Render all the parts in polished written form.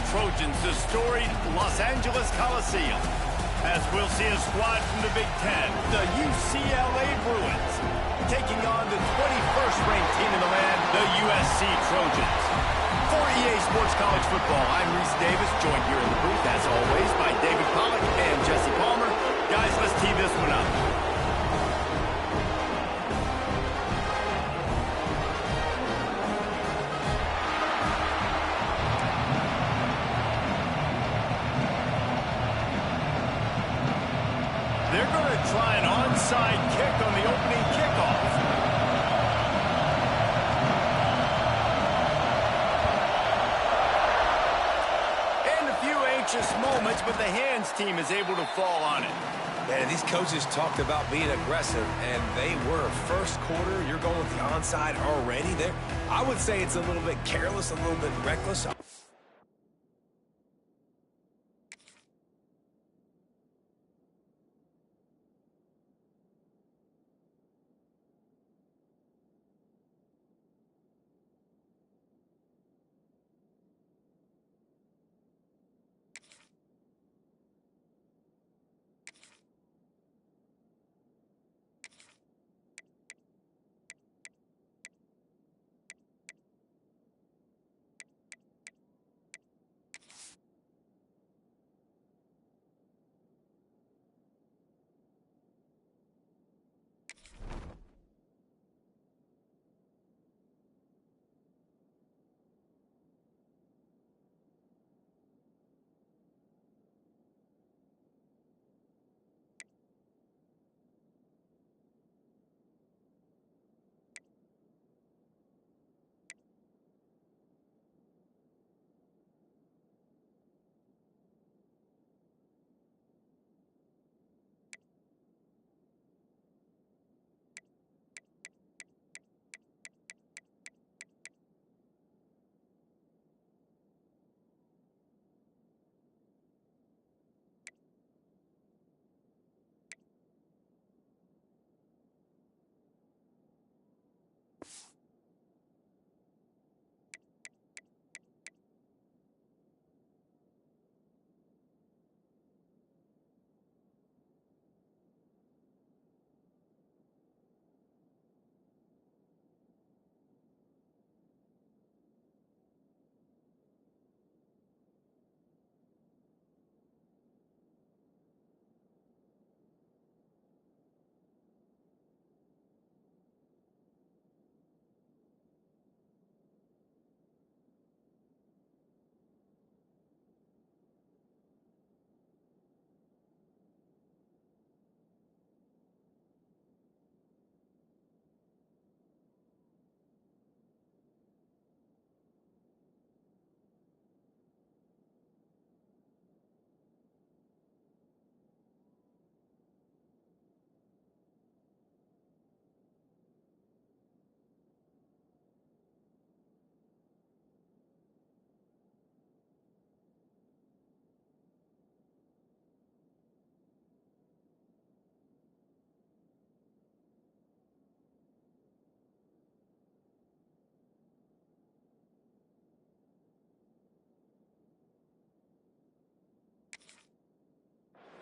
Trojans, the storied Los Angeles Coliseum, as we'll see a squad from the Big Ten, the UCLA Bruins, taking on the 21st ranked team in the land, the USC Trojans. For EA Sports College Football, I'm Reese Davis, joined here in the booth, as always, by David Pollack and Jesse Palmer. Guys, let's tee this one up. They're going to try an onside kick on the opening kickoff. And a few anxious moments, but the hands team is able to fall on it. Man, these coaches talked about being aggressive, and they were. First quarter, you're going with the onside already there. I would say it's a little bit careless, a little bit reckless.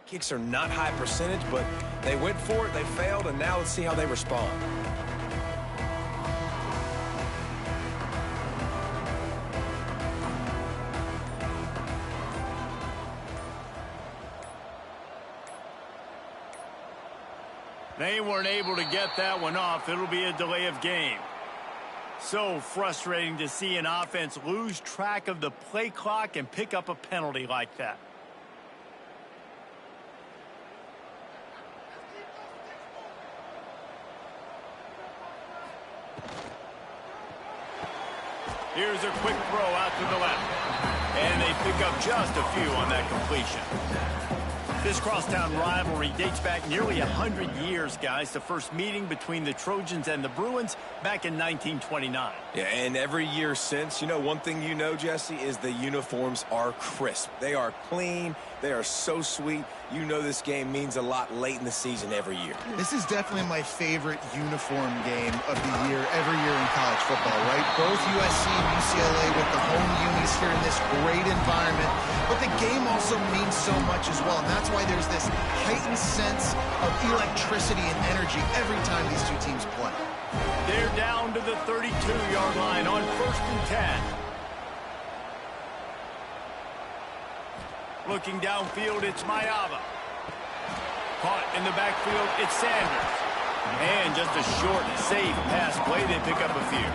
Kicks are not high percentage, but they went for it, they failed, and now let's see how they respond. They weren't able to get that one off. It'll be a delay of game. So frustrating to see an offense lose track of the play clock and pick up a penalty like that. Here's a quick throw out to the left. And they pick up just a few on that completion. This crosstown rivalry dates back nearly 100 years, guys. The first meeting between the Trojans and the Bruins back in 1929. Yeah, and every year since, one thing you know, Jesse, is the uniforms are crisp. They are clean. They are so sweet. You know this game means a lot late in the season every year. This is definitely my favorite uniform game of the year, every year in college football, right? Both USC and UCLA with the home unis here in this great environment. But the game also means so much as well, and that's why there's this heightened sense of electricity and energy every time these two teams play. They're down to the 32-yard line on 1st and 10. Looking downfield, it's Mayava. Caught in the backfield, it's Sanders. And just a short, safe pass play, they pick up a few.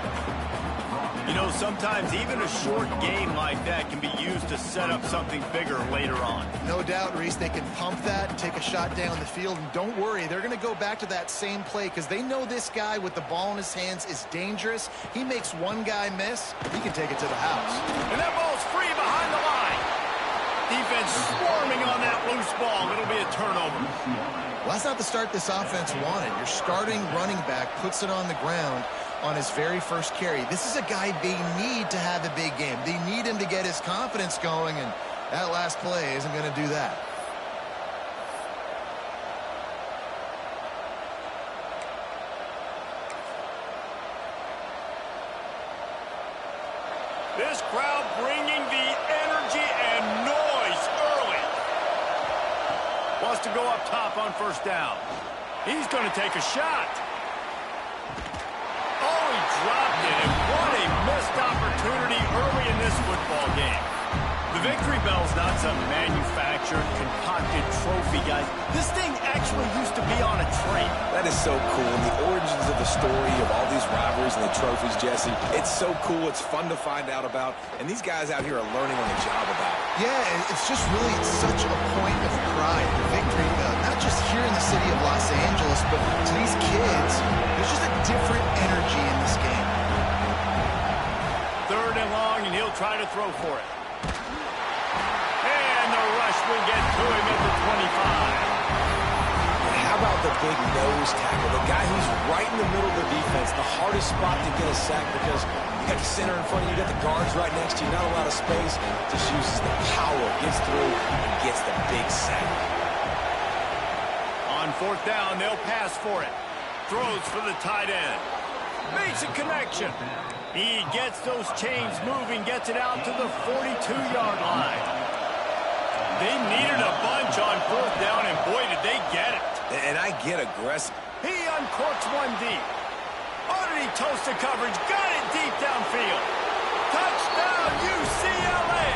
Sometimes even a short gain like that can be used to set up something bigger later on. No doubt, Reese, they can pump that and take a shot down the field. And don't worry, they're going to go back to that same play because they know this guy with the ball in his hands is dangerous. He makes one guy miss, he can take it to the house. And that ball's free behind the line. Defense swarming on that loose ball. It'll be a turnover. Well, that's not the start this offense wanted. Your starting running back puts it on the ground on his very first carry. This is a guy they need to have a big game. They need him to get his confidence going, and that last play isn't going to do that. This crowd bringing the energy and noise early. Wants to go up top on 1st down. He's going to take a shot. Oh, he dropped it, and what a missed opportunity early in this football game. The victory bell's not some manufactured, concocted trophy, guys. This thing actually used to be on a train. That is so cool. And the origins of the story of all these rivalries and the trophies, Jesse, it's so cool. It's fun to find out about. And these guys out here are learning on the job about it. Yeah, it's just really such a point of pride, the victory bell. Not just here in the city of Los Angeles, but to these kids, there's just a different energy in this game. 3rd and long, and he'll try to throw for it. And the rush will get to him at the 25. How about the big nose tackle? The guy who's right in the middle of the defense, the hardest spot to get a sack because you got the center in front of you, you got the guards right next to you, not a lot of space. Just uses the power, gets through, and gets the big sack. On 4th down, they'll pass for it. Throws for the tight end. Makes a connection. He gets those chains moving, gets it out to the 42-yard line. They needed a bunch on 4th down, and boy, did they get it. And I get aggressive. He uncorks one deep. Underneath toast to coverage, got it deep downfield. Touchdown, UCLA!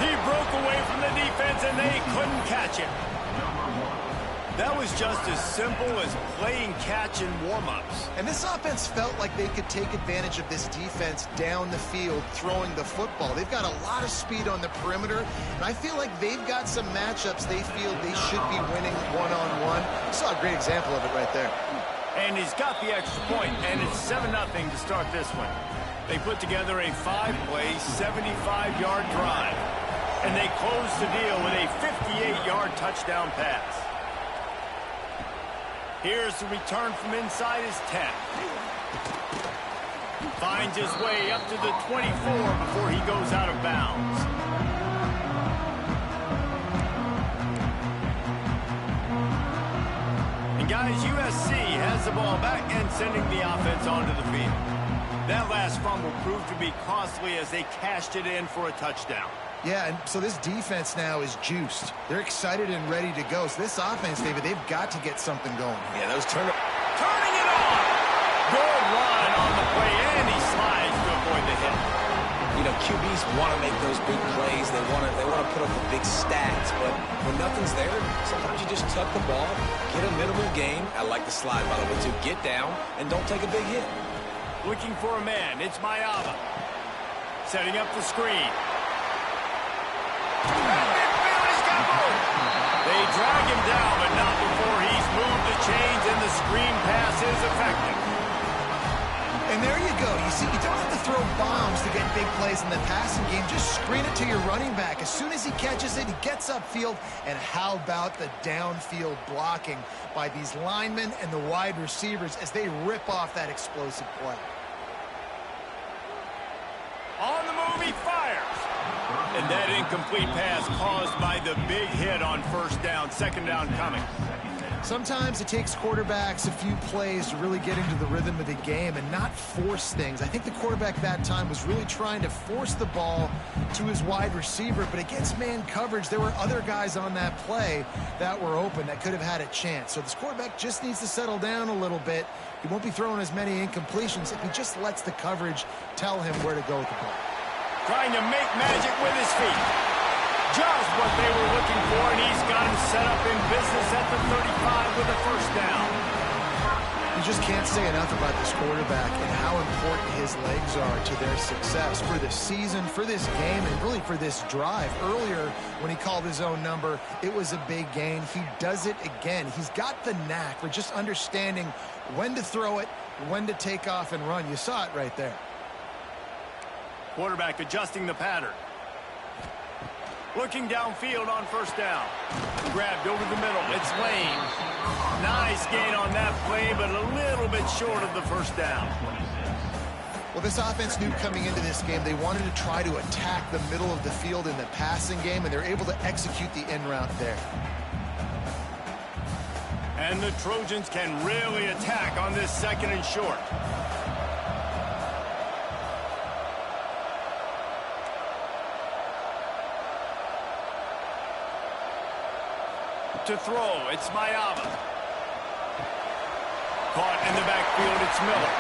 He broke away from the defense, and they couldn't catch him. That was just as simple as playing catch in warm-ups. And this offense felt like they could take advantage of this defense down the field, throwing the football. They've got a lot of speed on the perimeter, and I feel like they've got some matchups they feel they should be winning one-on-one. You saw a great example of it right there. And he's got the extra point, and it's 7-0 to start this one. They put together a 5-play, 75-yard drive, and they close the deal with a 58-yard touchdown pass. Here's the return from inside his 10. Finds his way up to the 24 before he goes out of bounds. And guys, USC has the ball back and sending the offense onto the field. That last fumble proved to be costly as they cashed it in for a touchdown. Yeah, and so this defense now is juiced. They're excited and ready to go. So this offense, David, they've got to get something going. Yeah, those turning it on! Good run on the play, and he slides to avoid the hit. QBs want to make those big plays. They want to put up the big stats. But when nothing's there, sometimes you just tuck the ball, get a minimal gain. I like the slide, by the way, too. Get down and don't take a big hit. Looking for a man. It's Mayava. Setting up the screen. They drag him down, but not before he's moved the chains, and the screen pass is effective. And there you go. You see, you don't have to throw bombs to get big plays in the passing game, just screen it to your running back. As soon as he catches it, he gets upfield. And how about the downfield blocking by these linemen and the wide receivers as they rip off that explosive play. On the move, he fires. And that incomplete pass caused by the big hit on first down. Second down coming. Sometimes it takes quarterbacks a few plays to really get into the rhythm of the game and not force things. I think the quarterback that time was really trying to force the ball to his wide receiver, but against man coverage, there were other guys on that play that were open that could have had a chance. So this quarterback just needs to settle down a little bit. He won't be throwing as many incompletions if he just lets the coverage tell him where to go with the ball. Trying to make magic with his feet. Just what they were looking for, and he's got him set up in business at the 35 with a first down. You just can't say enough about this quarterback and how important his legs are to their success for this season, for this game, and really for this drive. Earlier, when he called his own number, it was a big gain. He does it again. He's got the knack for just understanding when to throw it, when to take off and run. You saw it right there. Quarterback adjusting the pattern. Looking downfield on first down. Grabbed over the middle. It's Lane. Nice gain on that play, but a little bit short of the first down. Well, this offense knew coming into this game they wanted to try to attack the middle of the field in the passing game, and they're able to execute the in route there. And the Trojans can really attack on this second and short. To throw, it's Mayava. Caught in the backfield, it's Miller.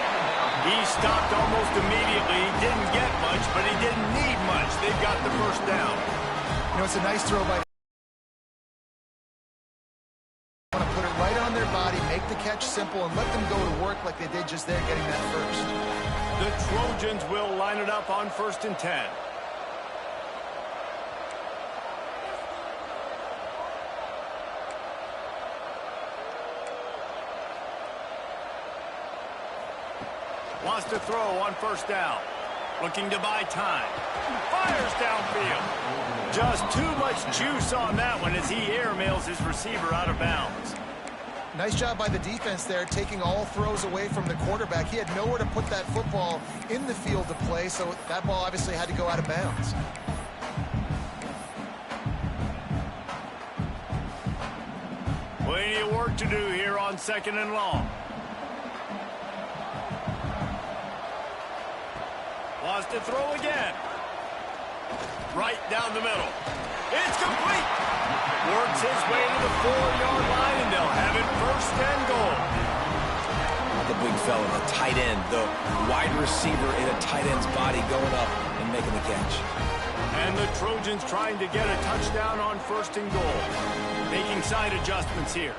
He stopped almost immediately. He didn't get much, but he didn't need much. They've got the first down. You know, it's a nice throw by... Want to put it right on their body, make the catch simple, and let them go to work like they did just there getting that first. The Trojans will line it up on 1st and 10. Wants to throw on first down. Looking to buy time. Fires downfield. Just too much juice on that one as he airmails his receiver out of bounds. Nice job by the defense there, taking all throws away from the quarterback. He had nowhere to put that football in the field to play, so that ball obviously had to go out of bounds. Plenty of work to do here on 2nd and long. Wants to throw again. Right down the middle. It's complete. Works his way to the 4-yard line, and they'll have it 1st and goal. The big fella, the tight end, the wide receiver in a tight end's body going up and making the catch. And the Trojans trying to get a touchdown on 1st and goal. Making side adjustments here.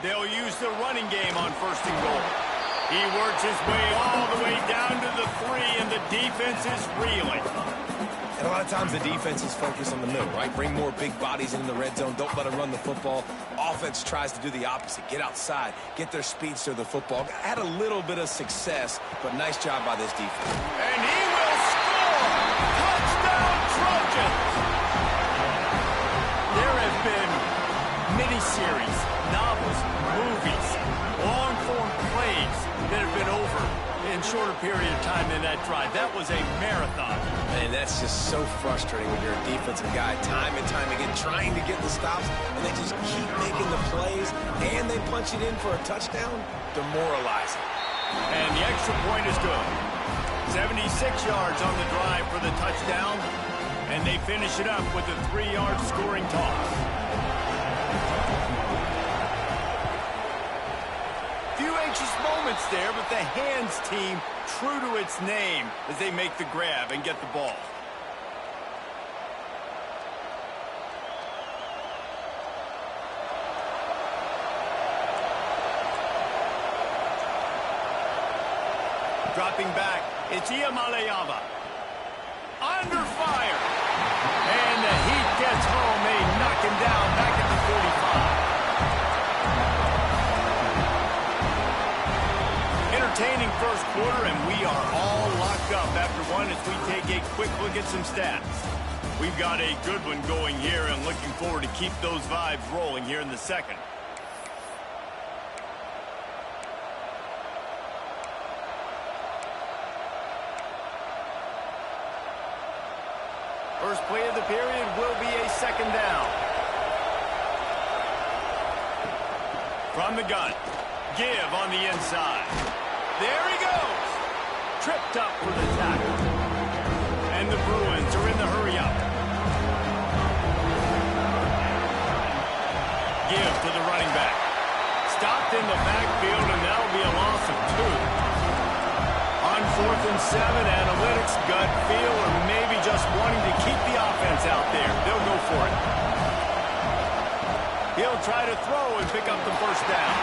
They'll use the running game on 1st and goal. He works his way all the way down to the 3, and the defense is reeling. And a lot of times the defense is focused on the middle, right? Bring more big bodies into the red zone. Don't let them run the football. Offense tries to do the opposite. Get outside. Get their speedster the football. Had a little bit of success, but nice job by this defense. And he will score! Touchdown, Trojans! There have been miniseries, novels, movies, long-form plays that have been over in shorter period of time than that drive. That was a marathon. And that's just so frustrating when you're a defensive guy, time and time again, trying to get the stops, and they just keep making the plays, and they punch it in for a touchdown. Demoralizing. And the extra point is good. 76 yards on the drive for the touchdown, and they finish it up with a 3-yard scoring toss. Few anxious moments there, but the hands team true to its name as they make the grab and get the ball. Dropping back, it's Iamaleava. Under fire. And the heat gets home. They knock him down back at the 45. entertaining first quarter, and we are all locked up after one as we take a quick look at some stats. We've got a good one going here and looking forward to keep those vibes rolling here in the second. First play of the period will be a second down. From the gun. Give on the inside. There he goes. Tripped up for the tackle. And the Bruins are in the hurry-up. Give to the running back. Stopped in the backfield, and that'll be a loss of 2. On 4th and 7, analytics, gut feel, or maybe just wanting to keep the offense out there. They'll go for it. He'll try to throw and pick up the first down.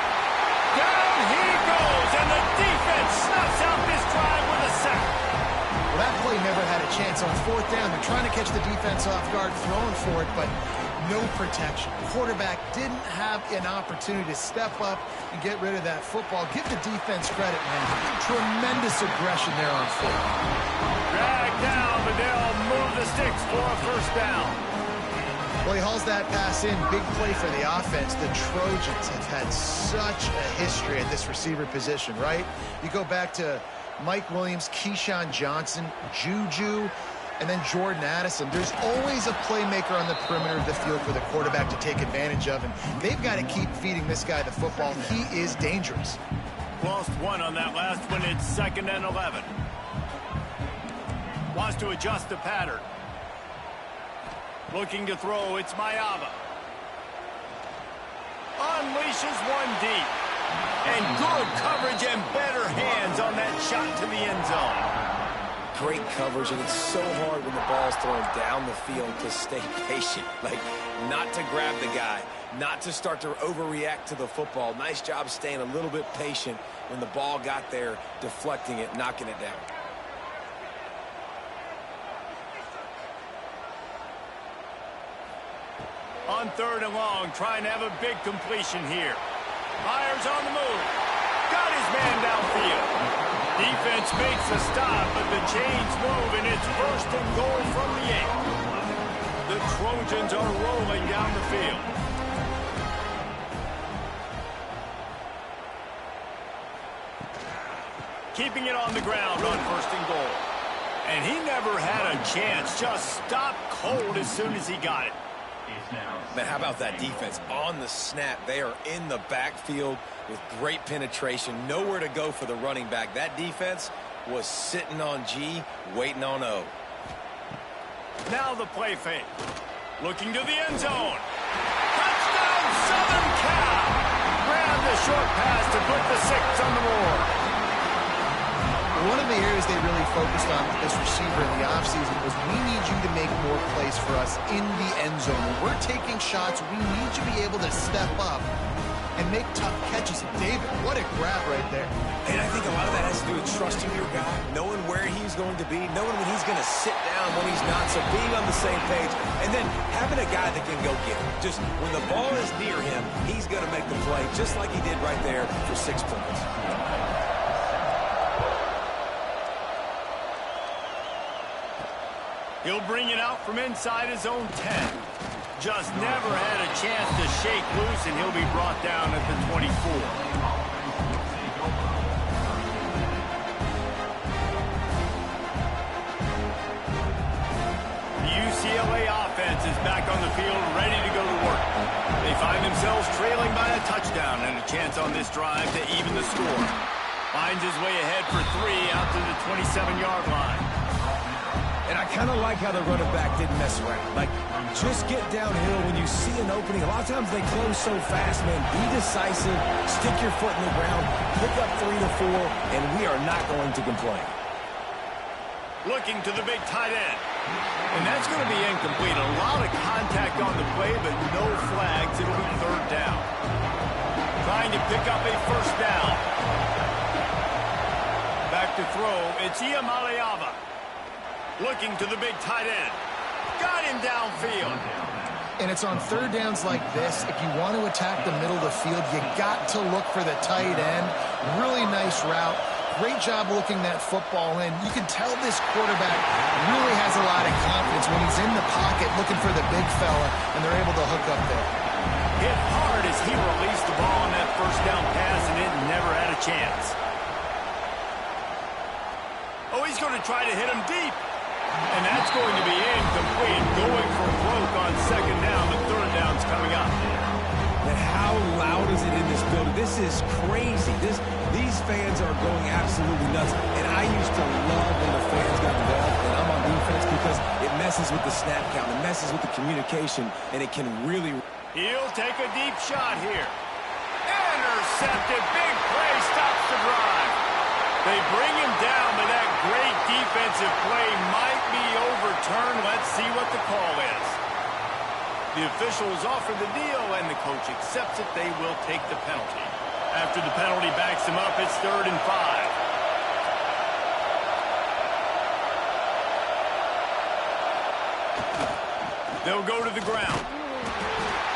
Down he goes, and the defense snuffs out this drive with a sack. Well, that play never had a chance on 4th down. They're trying to catch the defense off guard, throwing for it, but no protection. Quarterback didn't have an opportunity to step up and get rid of that football. Give the defense credit, man. Tremendous aggression there on 4th. Dragged down, but they'll move the sticks for a first down. Well, he hauls that pass in. Big play for the offense. The Trojans have had such a history at this receiver position, right? You go back to Mike Williams, Keyshawn Johnson, Juju, and then Jordan Addison. There's always a playmaker on the perimeter of the field for the quarterback to take advantage of, and they've got to keep feeding this guy the football. He is dangerous. Lost 1 on that last one. It's 2nd and 11. Wants to adjust the pattern. Looking to throw, it's Mayava. Unleashes one deep. And good coverage and better hands on that shot to the end zone. Great coverage, and it's so hard when the ball's thrown down the field to stay patient. Like, not to grab the guy, not to start to overreact to the football. Nice job staying a little bit patient when the ball got there, deflecting it, knocking it down. On 3rd and long, trying to have a big completion here. Myers on the move. Got his man downfield. Defense makes a stop, but the chains move, and it's 1st and goal from the 8. The Trojans are rolling down the field. Keeping it on the ground on 1st and goal. And he never had a chance. Just stopped cold as soon as he got it. Man, how about that defense? On the snap, they are in the backfield with great penetration. Nowhere to go for the running back. That defense was sitting on G, waiting on O. Now the play fake. Looking to the end zone. Touchdown, Southern Cal! Grab the short pass to put the 6 on the board. One of the areas they really focused on with this receiver in the offseason was we need you to make more plays for us in the end zone. When we're taking shots, we need you to be able to step up and make tough catches. David, what a grab right there. And I think a lot of that has to do with trusting your guy, knowing where he's going to be, knowing when he's going to sit down, when he's not, so being on the same page, and then having a guy that can go get it. Just when the ball is near him, he's going to make the play, just like he did right there for 6 points. He'll bring it out from inside his own 10. Just never had a chance to shake loose, and he'll be brought down at the 24. The UCLA offense is back on the field, ready to go to work. They find themselves trailing by a touchdown and a chance on this drive to even the score. Finds his way ahead for 3 out to the 27-yard line. And I kind of like how the running back didn't mess around. Like, just get downhill when you see an opening. A lot of times they close so fast, man. Be decisive, stick your foot in the ground, pick up 3 to 4, and we are not going to complain. Looking to the big tight end. And that's going to be incomplete. A lot of contact on the play, but no flags. It'll be 3rd down. Trying to pick up a first down. Back to throw. It's Iyamaleava. Looking to the big tight end. Got him downfield. And it's on 3rd downs like this. If you want to attack the middle of the field, you got to look for the tight end. Really nice route. great job looking that football in. You can tell this quarterback really has a lot of confidence when he's in the pocket looking for the big fella, and they're able to hook up there. Hit hard as he released the ball on that first down pass, and it never had a chance. Oh, he's going to try to hit him deep. And that's going to be incomplete. Going for broke on second down, but third down's coming up. And how loud is it in this building? This is crazy. These fans are going absolutely nuts. And I used to love when the fans got involved, and I'm on defense, because it messes with the snap count. It messes with the communication, and it can really... He'll take a deep shot here. Intercepted. Big play. Stops the drive. They bring him down, but that great defensive play might be overturned. Let's see what the call is. The officials offer the deal, and the coach accepts it. They will take the penalty. After the penalty backs him up, it's 3rd and 5. They'll go to the ground.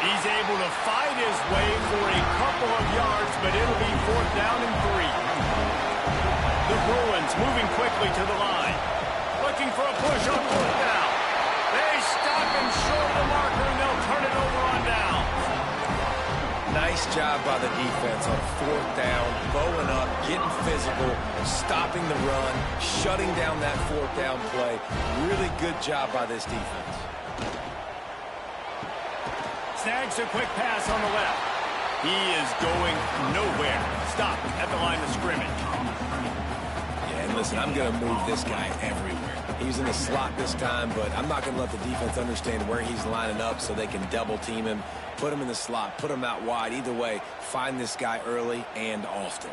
He's able to fight his way for a couple of yards, but it'll be 4th down and 3. The Bruins moving quickly to the line. Looking for a push on 4th down. They stop him short of the marker, and they'll turn it over on down. Nice job by the defense on 4th down, bowing up, getting physical, stopping the run, shutting down that 4th down play. Really good job by this defense. Snags a quick pass on the left. He is going nowhere. Stop at the line of scrimmage. Yeah, and listen, I'm going to move this guy everywhere. He's in the slot this time, but I'm not going to let the defense understand where he's lining up so they can double team him, put him in the slot, put him out wide. Either way, find this guy early and often.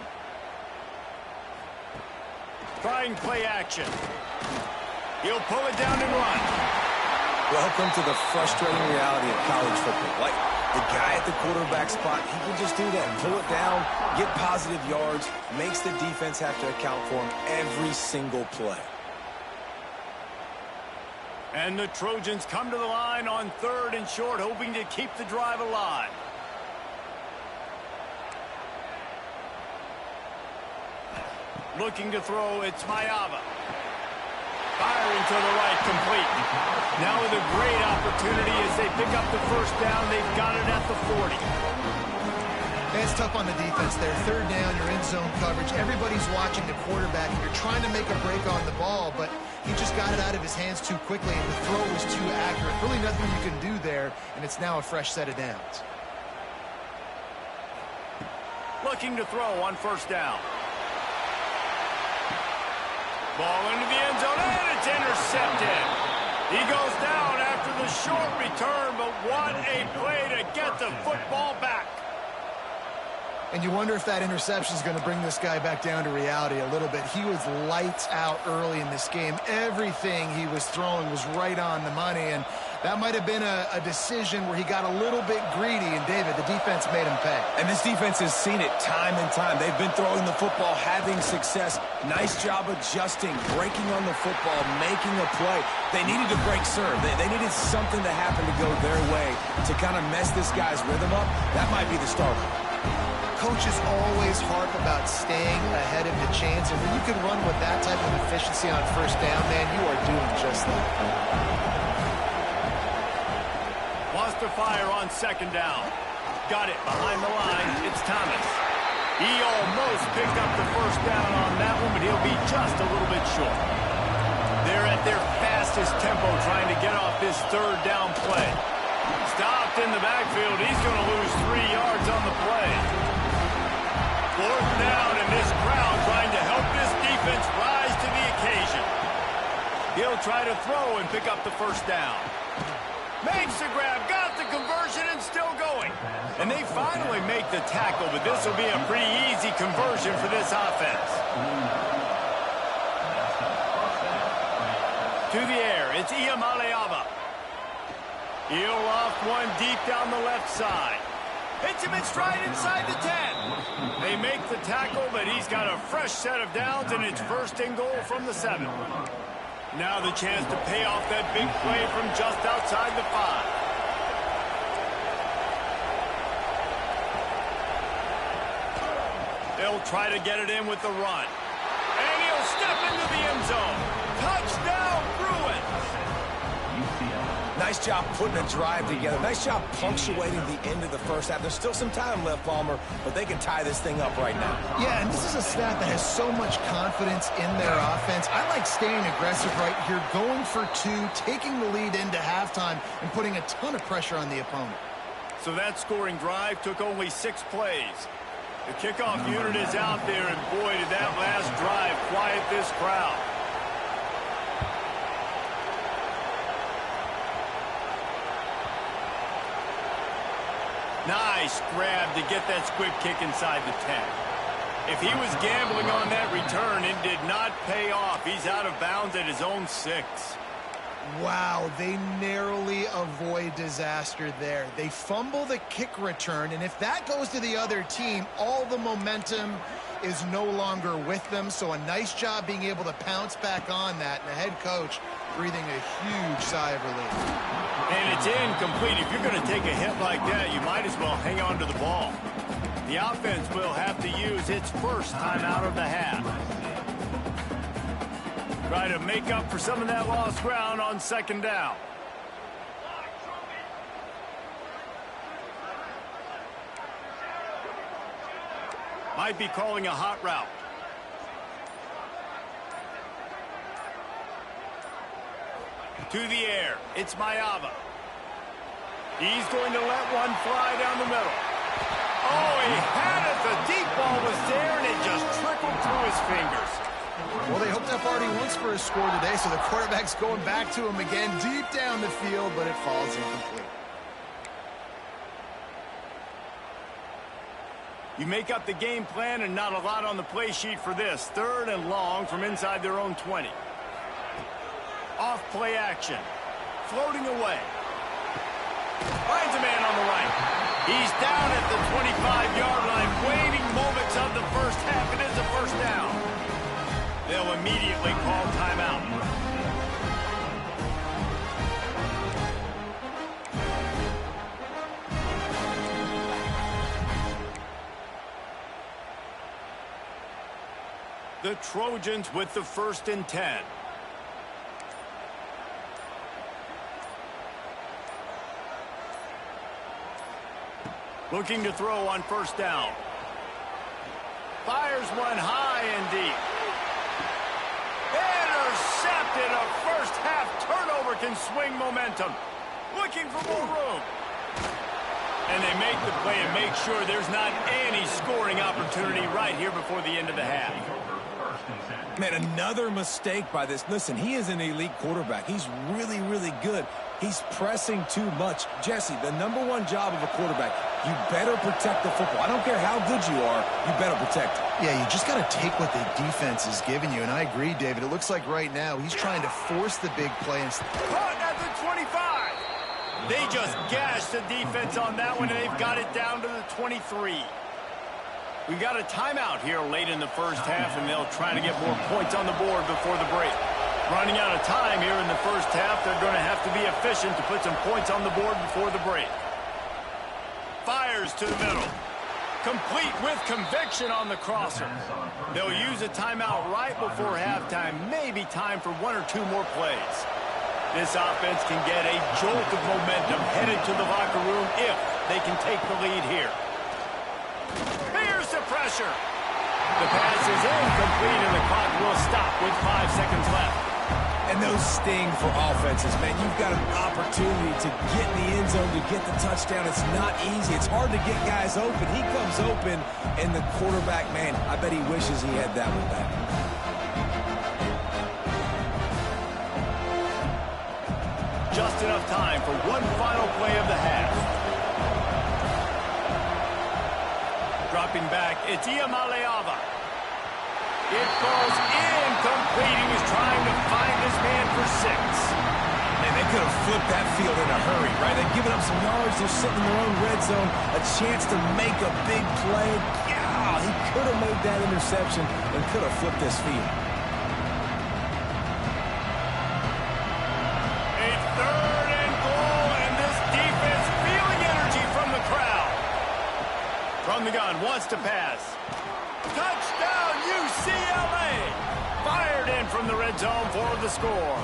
Trying play action. He'll pull it down and run. Welcome to the frustrating reality of college football. Like, the guy at the quarterback spot, he can just do that. Pull it down, get positive yards, makes the defense have to account for him every single play. And the Trojans come to the line on 3rd and short, hoping to keep the drive alive. Looking to throw, it's Mayava. Firing to the right, complete. Now with a great opportunity as they pick up the first down. They've got it at the 40. It's tough on the defense there. 3rd down, you're in zone coverage. Everybody's watching the quarterback, and you're trying to make a break on the ball, but he just got it out of his hands too quickly, and the throw was too accurate. Really nothing you can do there, and it's now a fresh set of downs. Looking to throw on 1st down. Ball into the end zone, and it's intercepted. He goes down after the short return, but what a play to get the football back. And you wonder if that interception is going to bring this guy back down to reality a little bit. He was lights out early in this game. Everything he was throwing was right on the money, and that might have been a decision where he got a little bit greedy, and David, the defense made him pay. And this defense has seen it time and time. They've been throwing the football, having success. Nice job adjusting, breaking on the football, making a play. They needed to break serve. They needed something to happen to go their way to kind of mess this guy's rhythm up. That might be the starter. Coaches always harp about staying ahead of the chance, and when you can run with that type of efficiency on 1st down, man, you are doing just that. Wants to fire on 2nd down. Got it behind the line. It's Thomas. He almost picked up the 1st down on that one, but he'll be just a little bit short. They're at their fastest tempo trying to get off this 3rd down play. Stopped in the backfield. He's going to lose 3 yards on the play. 4th down, and this crowd trying to help this defense rise to the occasion. He'll try to throw and pick up the 1st down. Makes the grab, got the conversion, and still going. And they finally make the tackle, but this will be a pretty easy conversion for this offense. To the air, it's Iyamaleava. He'll loft one deep down the left side. Hits him in stride inside the 10. They make the tackle, but he's got a fresh set of downs, and it's 1st and goal from the 7. Now the chance to pay off that big play from just outside the 5. They'll try to get it in with the run. step into the end zone. Touchdown, Bruins. Nice job putting a drive together. Nice job punctuating the end of the first half. There's still some time left, Palmer, but they can tie this thing up right now. Yeah, and this is a staff that has so much confidence in their offense. I like staying aggressive right here, going for two, taking the lead into halftime, and putting a ton of pressure on the opponent. So that scoring drive took only 6 plays. The kickoff unit is out there, and boy, did that last drive quiet this crowd. Nice grab to get that squib kick inside the 10. If he was gambling on that return, it did not pay off. He's out of bounds at his own 6. Wow, they narrowly avoid disaster there. They fumble the kick return, and if that goes to the other team, all the momentum is no longer with them. So a nice job being able to pounce back on that, and the head coach breathing a huge sigh of relief. And it's incomplete. If you're going to take a hit like that, you might as well hang on to the ball. The offense will have to use its first timeout of the half. Try to make up for some of that lost ground on second down. Might be calling a hot route. To the air, it's Mayava. He's going to let one fly down the middle. Oh, he had it. The deep ball was there, and it just trickled through his fingers. Well, they hooked up already once for a score today, so the quarterback's going back to him again deep down the field, but it falls incomplete. You make up the game plan and not a lot on the play sheet for this. 3rd and long from inside their own 20. Off play action. Floating away. Finds a man on the right. He's down at the 25-yard line. Waning moments of the first half. It is a first down. They'll immediately call timeout. The Trojans with the 1st and 10. Looking to throw on first down. Fires one high and deep. Intercepted. A first half turnover can swing momentum. Looking for more room. And they make the play and make sure there's not any scoring opportunity right here before the end of the half. Man, another mistake by this. Listen, he is an elite quarterback. He's really, really good. He's pressing too much. Jesse, the #1 job of a quarterback, you better protect the football. I don't care how good you are, you better protect it. Yeah, you just got to take what the defense is giving you, and I agree, David. It looks like right now he's trying to force the big play. Caught at the 25. They just gashed the defense on that one, and they've got it down to the 23. We've got a timeout here late in the first half, and they'll try to get more points on the board before the break. Running out of time here in the first half, they're going to have to be efficient to put some points on the board before the break. Fires to the middle. Complete with conviction on the crosser. They'll use a timeout right before halftime. Maybe time for 1 or 2 more plays. This offense can get a jolt of momentum headed to the locker room if they can take the lead here. Here's the pressure. The pass is incomplete, and the clock will stop with 5 seconds left. And those sting for offenses, man. You've got an opportunity to get in the end zone, to get the touchdown. It's not easy. It's hard to get guys open. He comes open, and the quarterback, man, I bet he wishes he had that one back. Just enough time for one final play of the half. Dropping back, it's Iamaleava. It falls incomplete. He was trying to find this man for 6. Man, they could have flipped that field in a hurry, right? They've given up some yards. They're sitting in their own red zone. A chance to make a big play. Yeah, he could have made that interception and could have flipped this field. A 3rd and goal, and this defense feeling energy from the crowd. From the gun, wants to pass. Touchdown, UCLA! red zone for the score.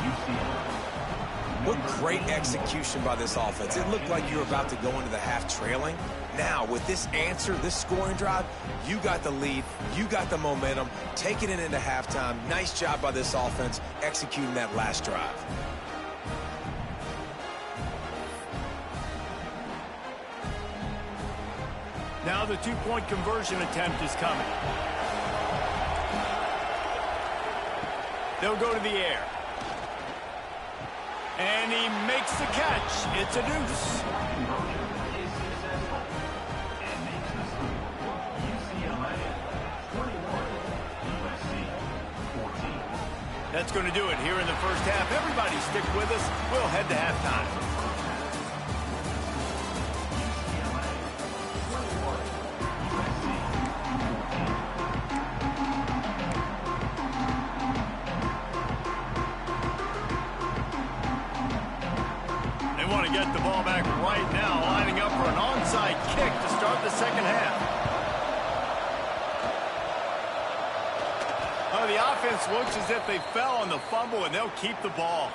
What great execution by this offense. It looked like you were about to go into the half trailing. Now, with this answer, this scoring drive, you got the lead, you got the momentum, taking it into halftime. Nice job by this offense executing that last drive. Now the two-point conversion attempt is coming. They'll go to the air. And he makes the catch. It's a deuce. That's going to do it here in the first half. Everybody stick with us. We'll head to halftime. Get the ball back right now, lining up for an onside kick to start the second half. Oh, the offense looks as if they fell on the fumble, and they'll keep the ball.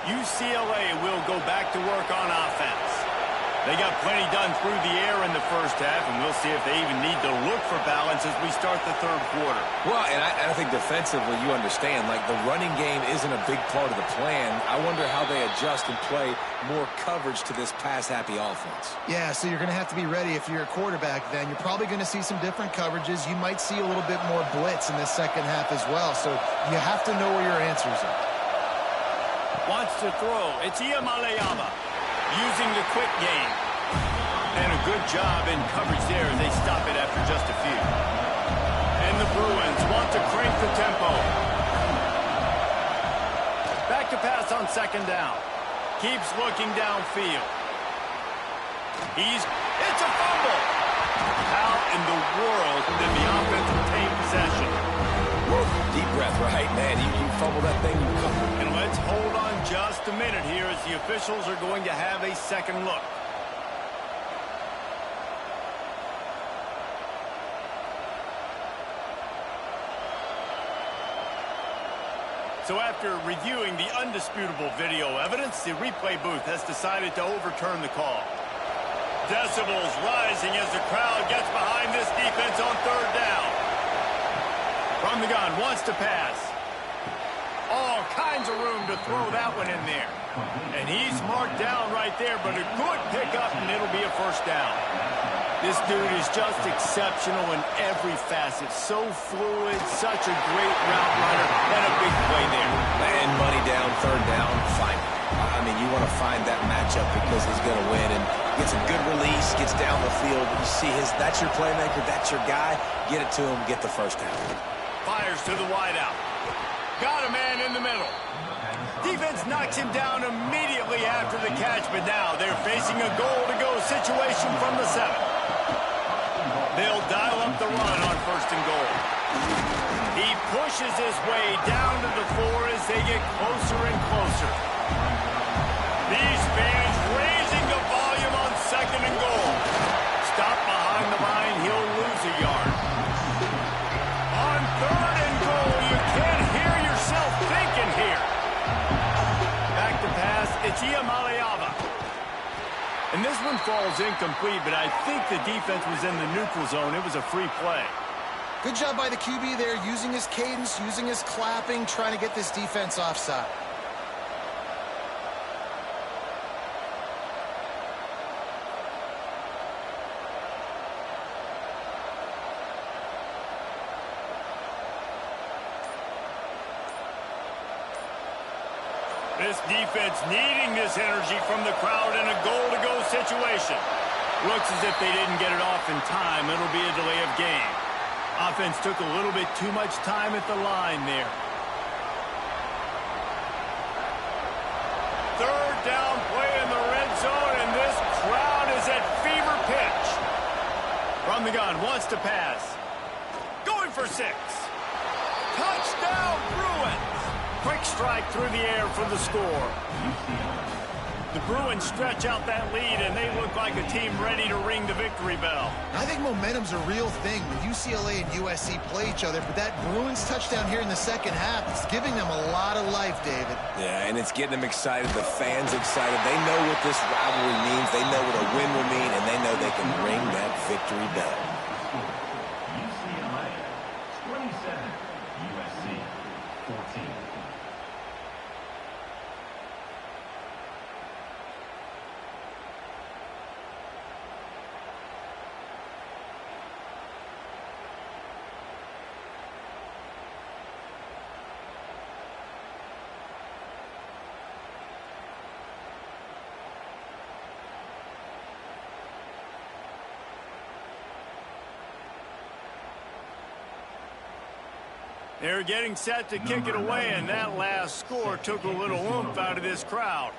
UCLA will go back to work on offense. They got plenty done through the air in the first half, and we'll see if they even need to look for balance as we start the third quarter. Well, and I think defensively you understand, like the running game isn't a big part of the plan. I wonder how they adjust and play more coverage to this pass-happy offense. Yeah, so you're going to have to be ready if you're a quarterback then. You're probably going to see some different coverages. You might see a little bit more blitz in the second half as well, so you have to know where your answers are. Wants to throw. It's Iamaleava using the quick game. And a good job in coverage there. They stop it after just a few. And the Bruins want to crank the tempo. Back to pass on second down. Keeps looking downfield. It's a fumble. How in the world did the offense retain possession? Woo, deep breath, right, man? You fumble that thing, you come. And let's hold on just a minute here as the officials are going to have a second look. So after reviewing the undisputable video evidence, the replay booth has decided to overturn the call. Decibels rising as the crowd gets behind this defense on third down. From the gun, wants to pass. All kinds of room to throw that one in there. And he's marked down right there, but a good pickup, and it'll be a first down. This dude is just exceptional in every facet. So fluid, such a great route runner, and a big play there. And money down, third down, fine. I mean, you want to find that matchup because he's going to win. And gets a good release, gets down the field. You see that's your playmaker, that's your guy. Get it to him, get the first down. Fires to the wideout. Got a man in the middle. Defense knocks him down immediately after the catch, but now they're facing a goal-to-go situation from the 7. They'll dial up the run on first and goal. He pushes his way down to the 4 as they get closer and closer. These fans raising the volume on second and goal. Stop behind the line, he'll lose a yard. On third and goal, you can't hear yourself thinking here. Back to pass, it's Iamaleava. And this one falls incomplete, but I think the defense was in the neutral zone. It was a free play. Good job by the QB there, using his cadence, using his clapping, trying to get this defense offside. This defense needing this energy from the crowd in a goal-to-go situation. Looks as if they didn't get it off in time. It'll be a delay of game. Offense took a little bit too much time at the line there. Third down play in the red zone, and this crowd is at fever pitch. From the gun, wants to pass. Going for 6. Touchdown, Bruins. Quick strike through the air for the score. The Bruins stretch out that lead, and they look like a team ready to ring the victory bell. I think momentum's a real thing when UCLA and USC play each other, but that Bruins touchdown here in the second half is giving them a lot of life, David. Yeah, and it's getting them excited, the fans excited. They know what this rivalry means. They know what a win will mean, and they know they can ring that victory bell. UCLA 27, USC 14. They're getting set to kick it away, and that last score took a little oomph out of this crowd.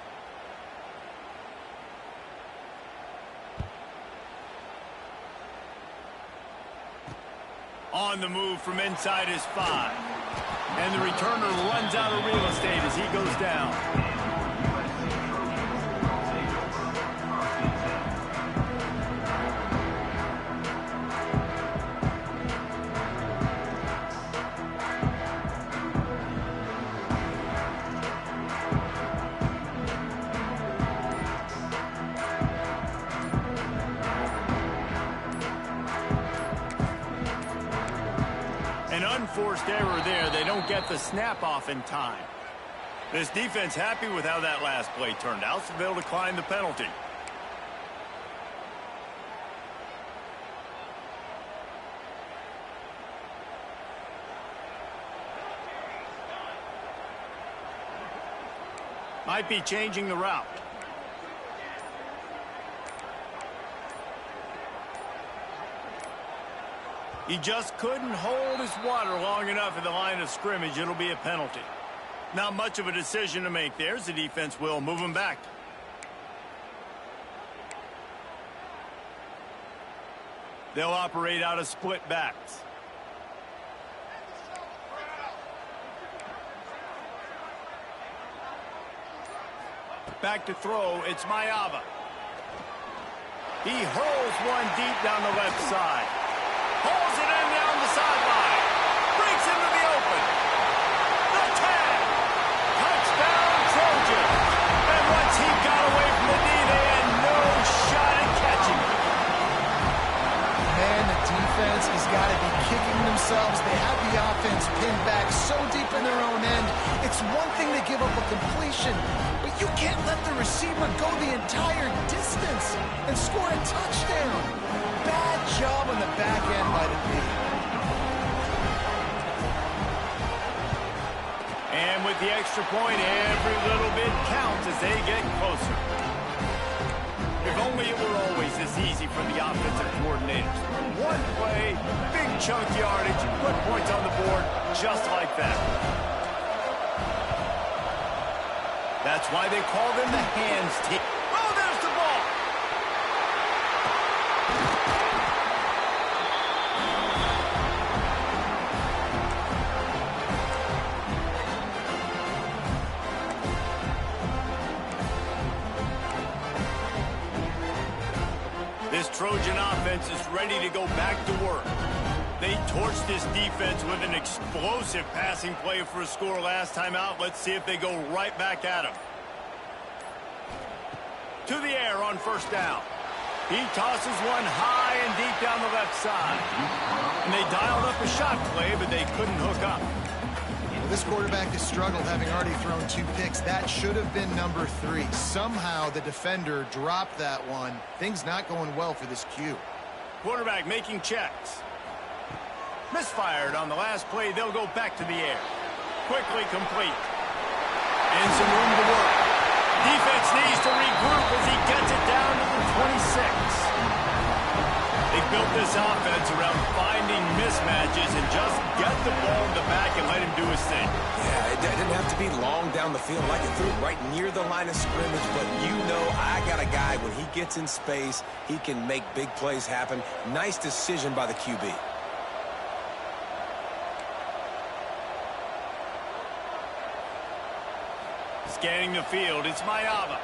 On the move from inside his 5. And the returner runs out of real estate as he goes down. An unforced error there. They don't get the snap off in time. This defense happy with how that last play turned out, so they'll decline the penalty. Might be changing the route. He just couldn't hold his water long enough at the line of scrimmage. It'll be a penalty. Not much of a decision to make there. The defense will move him back. They'll operate out of split backs. Back to throw. It's Mayava. He hurls one deep down the left side. Pulls it in down the sideline. Breaks into the open. The tag. Touchdown, Trojan. And once he got away from the knee, they had no shot at catching him. Man, the defense has got to be kicking themselves. They have the offense pinned back so deep in their own end. It's one thing to give up a completion, but you can't let the receiver go the entire distance and score a touchdown. Bad job on the back end by the D. And with the extra point, every little bit counts as they get closer. If only it were always this easy for the offensive coordinators. One play, big chunk yardage, put points on the board just like that. That's why they call them the hands team. Oh, there's the ball. This Trojan offense is ready to go back to work. They torched this defense with an explosive passing play for a score last time out. Let's see if they go right back at him. To the air on first down. He tosses one high and deep down the left side. And they dialed up a shot play, but they couldn't hook up. Well, this quarterback has struggled, having already thrown 2 picks. That should have been number 3. Somehow the defender dropped that one. Things not going well for this Q. Quarterback making checks. Misfired on the last play. They'll go back to the air. Quickly complete. And some room to work. Defense needs to regroup as he gets it down to the 26. They built this offense around finding mismatches and just get the ball in the back and let him do his thing. Yeah, it didn't have to be long down the field. I can throw it right near the line of scrimmage, but you know I got a guy, when he gets in space, he can make big plays happen. Nice decision by the QB. Scanning the field, it's Mayava.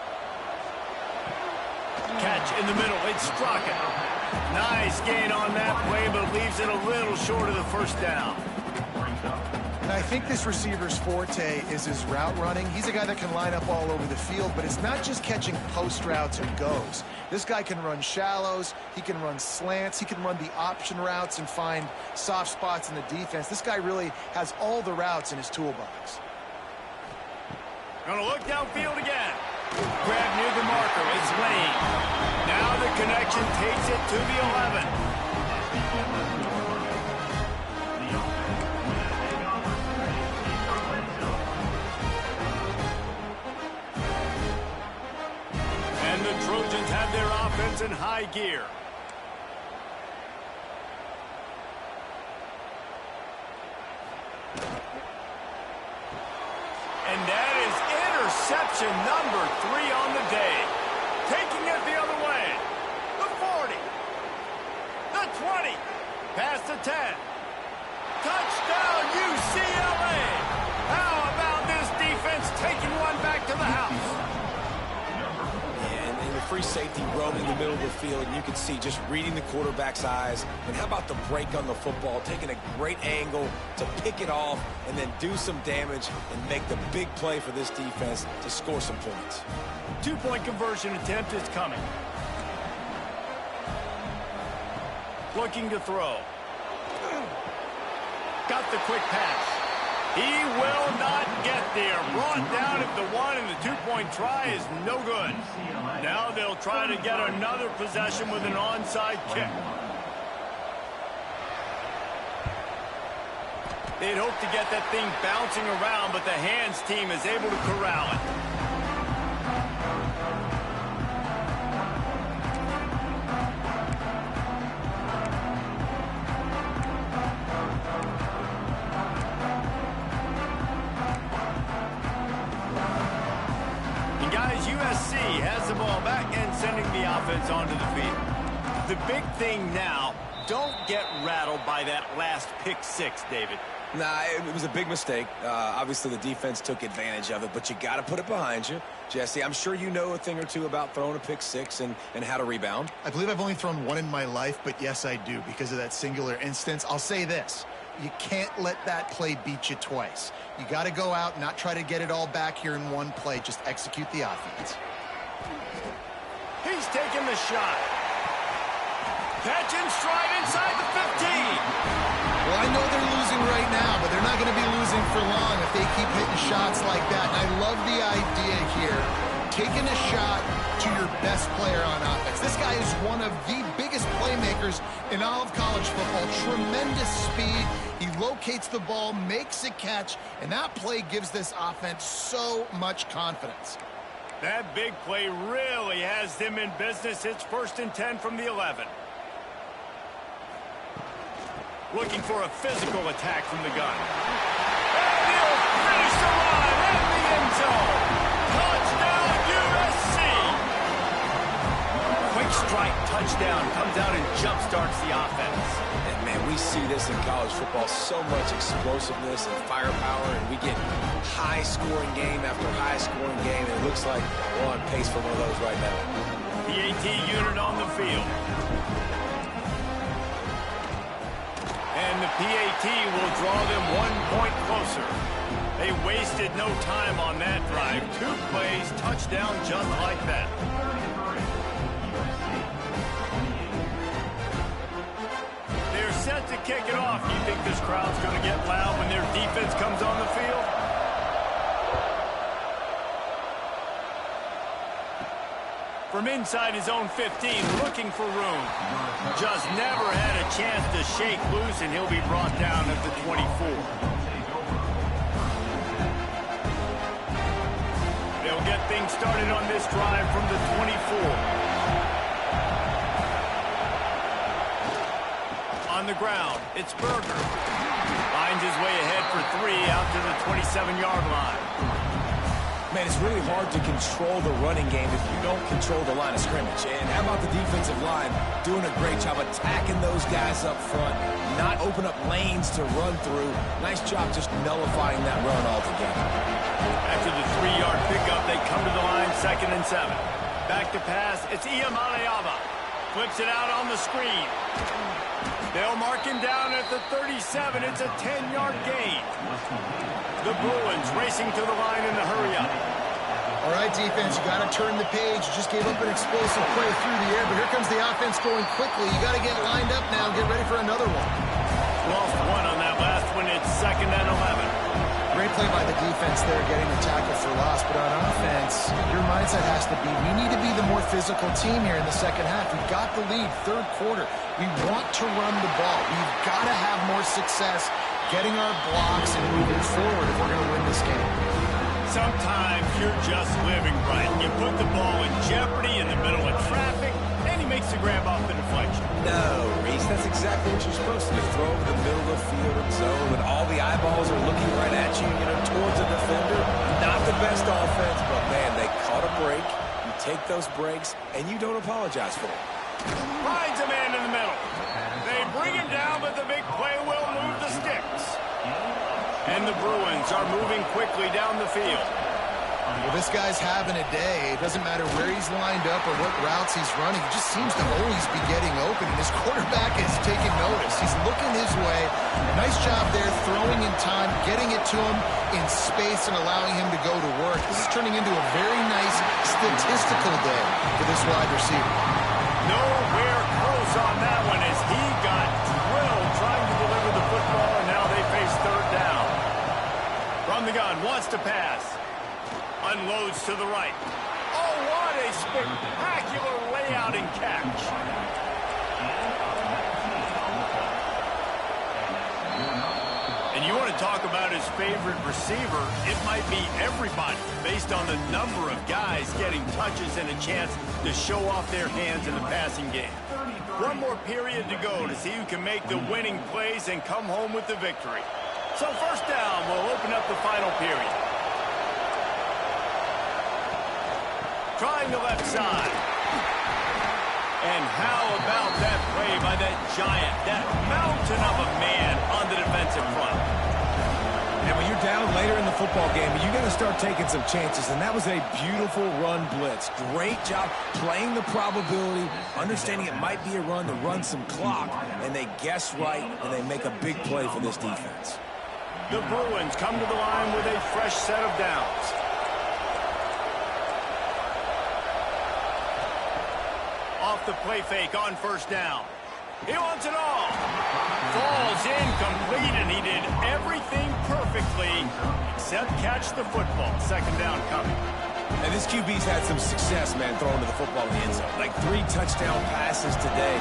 Catch in the middle. It's Straka. Nice gain on that play, but leaves it a little short of the first down. And I think this receiver's forte is his route running. He's a guy that can line up all over the field, but it's not just catching post routes and goes. This guy can run shallows, he can run slants, he can run the option routes and find soft spots in the defense. This guy really has all the routes in his toolbox. Gonna look downfield again. Grab near the marker. It's Lane. Now the connection takes it to the 11. And the Trojans have their offense in high gear. And that is interception number 3 on the day. Taking it the other way. The 40. The 20. Past the 10. Touchdown, UCLA. How about this defense taking one back to the house? And the free safety roaming the middle of the field, and you can see just reading the quarterback's eyes. And how about the break on the football, taking a great angle to pick it off and then do some damage and make the big play for this defense to score some points. 2-point conversion attempt is coming. Looking to throw. Got the quick pass. He will not get there. Brought down at the 1, and the 2-point try is no good. Now they'll try to get another possession with an onside kick. They'd hope to get that thing bouncing around, but the hands team is able to corral it. USC has the ball back and sending the offense onto the field. The big thing now, don't get rattled by that last pick 6, David. Nah, it was a big mistake. Obviously, the defense took advantage of it, but you got to put it behind you. Jesse, I'm sure you know a thing or two about throwing a pick 6 and how to rebound. I believe I've only thrown one in my life, but yes, I do because of that singular instance. I'll say this. You can't let that play beat you twice. You got to go out and not try to get it all back here in one play. Just execute the offense. He's taking the shot. Catch and stride inside the 15. Well, I know they're losing right now, but they're not going to be losing for long if they keep hitting shots like that. And I love the idea here, taking a shot to your best player on offense. This guy is one of the biggest playmakers in all of college football. Tremendous speed. He locates the ball, makes a catch, and that play gives this offense so much confidence. That big play really has them in business. It's 1st and 10 from the 11. Looking for a physical attack from the gun. And he'll finish the line in the end zone. Touchdown, USC. Quick strike touchdown comes out and jump-starts the offense. And, man, we see this in college football, so much explosiveness and firepower, and we get high-scoring game after high-scoring game, and it looks like we're on pace for one of those right now. PAT unit on the field. And the PAT will draw them 1 point closer. They wasted no time on that drive. 2 plays, touchdown just like that. They're set to kick it off. You think this crowd's going to get loud when their defense comes on the field? From inside his own 15, looking for room. Just never had a chance to shake loose, and he'll be brought down at the 24. They'll get things started on this drive from the 24. On the ground, it's Berger. Finds his way ahead for 3 out to the 27-yard line. Man, it's really hard to control the running game if you don't control the line of scrimmage. And how about the defensive line doing a great job attacking those guys up front, not open up lanes to run through. Nice job just nullifying that run altogether. After the 3-yard pickup, they come to the line 2nd and 7. Back to pass. It's Iamaleava. Flips it out on the screen. They'll mark him down at the 37. It's a 10-yard gain. The Bruins racing to the line in the hurry-up. All right, defense, you got to turn the page. You just gave up an explosive play through the air, but here comes the offense going quickly. You got to get lined up now and get ready for another one. Lost one on that last one. It's 2nd and 11. Great play by the defense there, getting the tackle for loss. But on offense, your mindset has to be, we need to be the more physical team here in the second half. We've got the lead, third quarter. We want to run the ball. We've got to have more success getting our blocks and moving forward if we're going to win this game. Sometimes you're just living right. You put the ball in jeopardy in the middle of traffic, and he makes the grab off the deflection. No, Reese, that's exactly what you're supposed to do. Throw over the middle of the field and zone when all the eyeballs are looking right at you, towards the defender. Not the best offense, but, man, they caught a break. You take those breaks, and you don't apologize for them. Finds a man in the middle. They bring him down, but the big play will move the sticks. And the Bruins are moving quickly down the field. Well, this guy's having a day. It doesn't matter where he's lined up or what routes he's running. He just seems to always be getting open, and his quarterback is taking notice. He's looking his way. Nice job there, throwing in time, getting it to him in space and allowing him to go to work. This is turning into a very nice statistical day for this wide receiver. Nowhere close on that one as he got drilled trying to deliver the football, and now they face 3rd down. From the gun, wants to pass. Unloads to the right. Oh, what a spectacular layout and catch. And you want to talk about his favorite receiver, it might be everybody based on the number of guys getting touches and a chance to show off their hands in the passing game. One more period to go to see who can make the winning plays and come home with the victory. So 1st down will open up the final period. Trying the left side. And how about that play by that giant, that mountain of a man on the defensive front? And when you're down later in the football game, you got to start taking some chances, and that was a beautiful run blitz. Great job playing the probability, understanding it might be a run to run some clock, and they guess right, and they make a big play for this defense. The Bruins come to the line with a fresh set of downs. Off the play fake on 1st down. He wants it all. Falls incomplete, and he did everything perfectly except catch the football. 2nd down coming. And this QB's had some success, man, throwing to the football in the end zone. Like 3 touchdown passes today.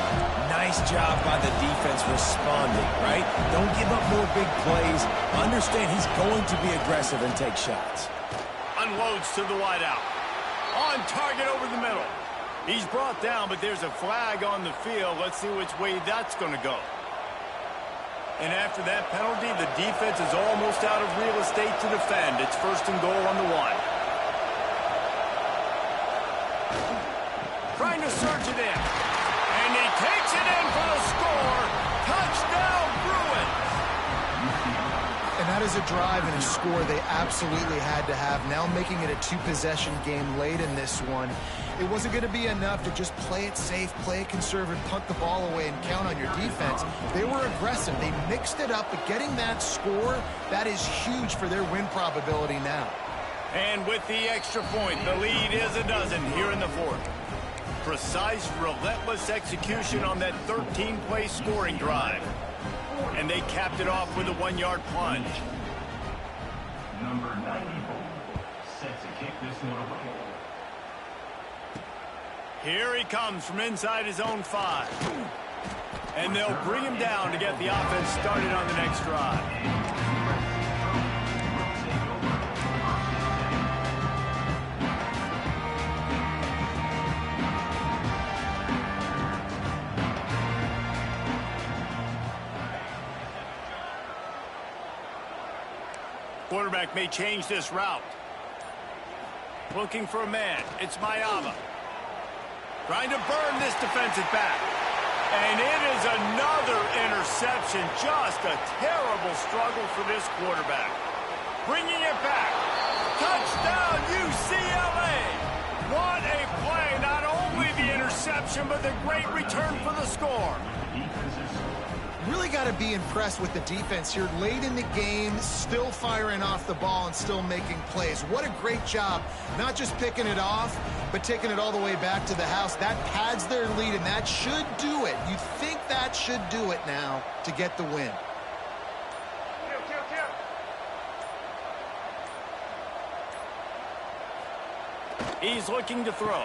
Nice job by the defense responding, right? Don't give up more big plays. Understand he's going to be aggressive and take shots. Unloads to the wideout. On target over the middle. He's brought down, but there's a flag on the field. Let's see which way that's going to go. And after that penalty, the defense is almost out of real estate to defend. It's 1st and goal on the 1. Trying to surge it in. And he takes it in for the score. Touchdown, Bruins. And that is a drive and a score they absolutely had to have. Now making it a 2-possession game late in this one. It wasn't going to be enough to just play it safe, play it conservative, punt the ball away, and count on your defense. They were aggressive. They mixed it up, but getting that score, that is huge for their win probability now. And with the extra point, the lead is a dozen here in the 4th. Precise, relentless execution on that 13-play scoring drive. And they capped it off with a 1-yard plunge. Number 94 set to kick this one away. Here he comes from inside his own 5. And they'll bring him down to get the offense started on the next drive. Quarterback may change this route. Looking for a man. It's Mayava. Trying to burn this defensive back. And it is another interception. Just a terrible struggle for this quarterback. Bringing it back. Touchdown, UCLA. What a play. Now interception, but the great return for the score. Really got to be impressed with the defense here. Late in the game, still firing off the ball and still making plays. What a great job, not just picking it off, but taking it all the way back to the house. That pads their lead, and that should do it. You think that should do it now to get the win. He's looking to throw.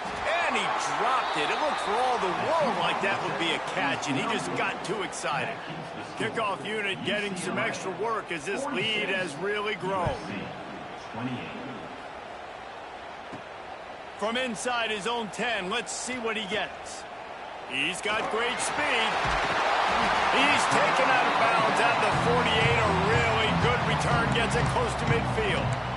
And he dropped it. It looked for all the world like that would be a catch, and he just got too excited. Kickoff unit getting some extra work as this lead has really grown. From inside his own 10, let's see what he gets. He's got great speed. He's taken out of bounds at the 48. A really good return gets it close to midfield.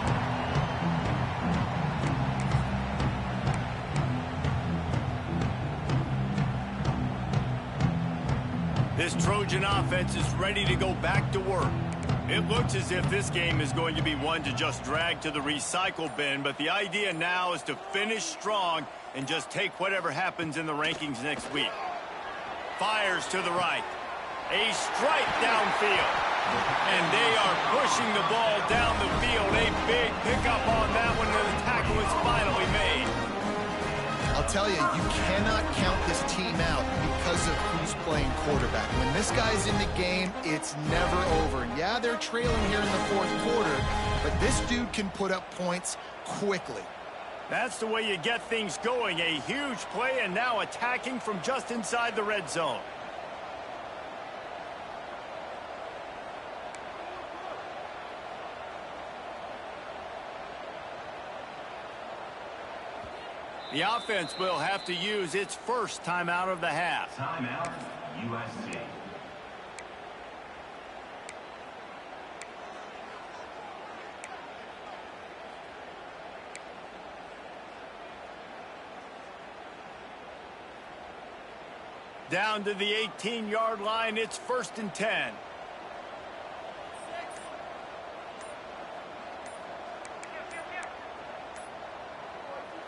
This Trojan offense is ready to go back to work. It looks as if this game is going to be one to just drag to the recycle bin, but the idea now is to finish strong and just take whatever happens in the rankings next week. Fires to the right. A strike downfield. And they are pushing the ball down the field. A big pickup on that one, and the tackle is finally made. I'll tell you, you cannot count this team out because of who's playing quarterback. When this guy's in the game, it's never over. And yeah, they're trailing here in the fourth quarter, but this dude can put up points quickly. That's the way you get things going. A huge play, and now attacking from just inside the red zone. The offense will have to use its first timeout of the half. Timeout, USC. Down to the 18-yard line, it's 1st and 10.